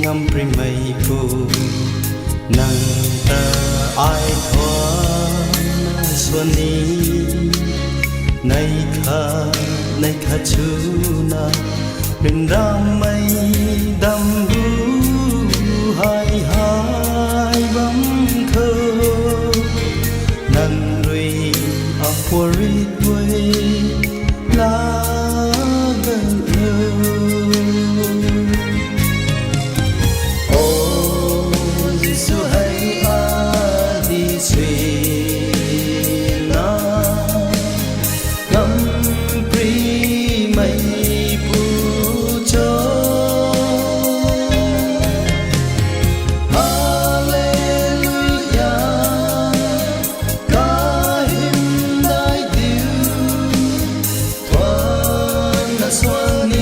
ngắm mây phù nắng ta ai thoa xuân ní nay kha chú na bên ram mây đầm bu hai hai bấm khơ năn rui apurit quê la gần ô Giêsu hãy đi xuyên na ngắm pri mây pu cho Hallelujah ca hymn đại diệu thoan là xoan ní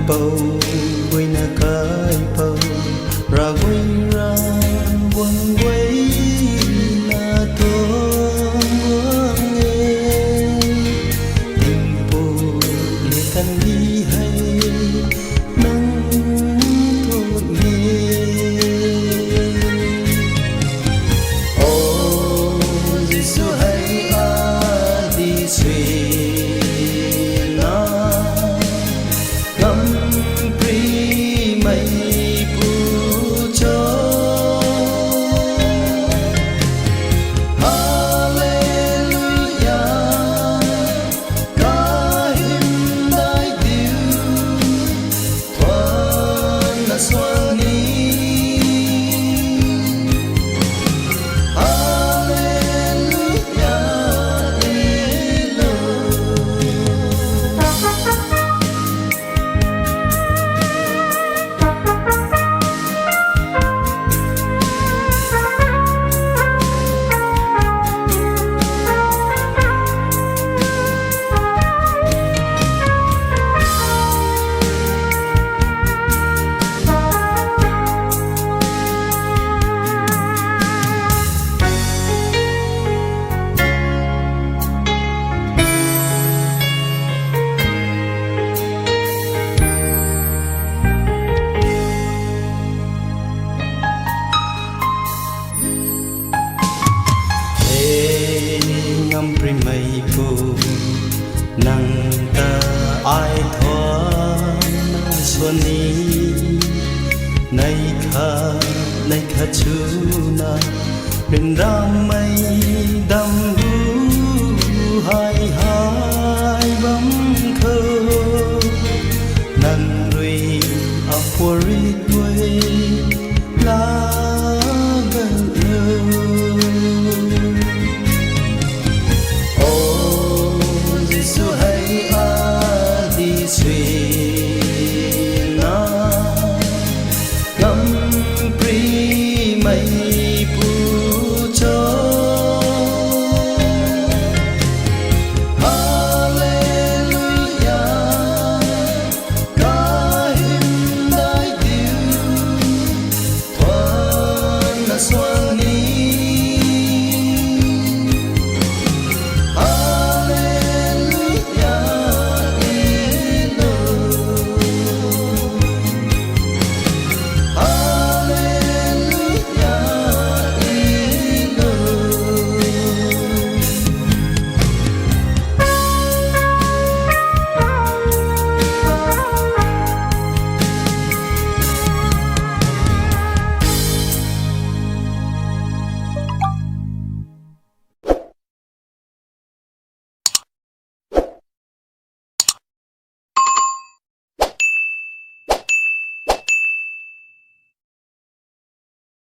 bầu quay na cái bầu ra quay ra quăng quay na tuông nghe tình bồ lệ căn đi hay nắng thôi nghe ô Giêsu hãy đi xuyên na ngắm pri mây pu cho Hallelujah ca hymn đại diệu thoan là xoan ní ngắm pri mây phù nắng ta ai thoa xuân ní nay kha chú na bên ram mây đầm bu hai hai bấm khơ năn rui apurit quê